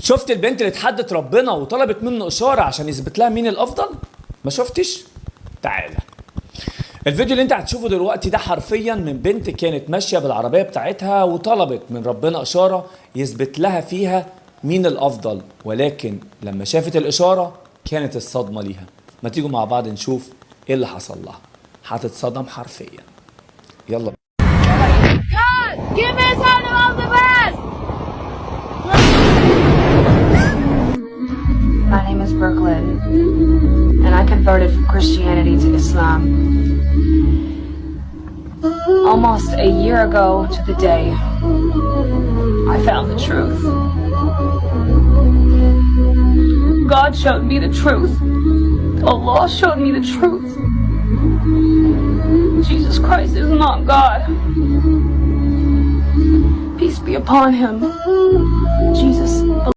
شفت البنت اللي اتحدت ربنا وطلبت منه اشاره عشان يثبت لها مين الافضل؟ ما شفتش؟ تعالى. الفيديو اللي انت هتشوفه دلوقتي ده حرفيا من بنت كانت ماشيه بالعربيه بتاعتها وطلبت من ربنا اشاره يثبت لها فيها مين الافضل، ولكن لما شافت الاشاره كانت الصدمه ليها. ما تيجوا مع بعض نشوف ايه اللي حصل لها. هتتصدم حرفيا. يلا. God, give me some of the best! My name is Brooklyn, and I converted from Christianity to Islam. Almost a year ago to the day, I found the truth. God showed me the truth. Allah showed me the truth. Jesus Christ is not God. Peace be upon him. Jesus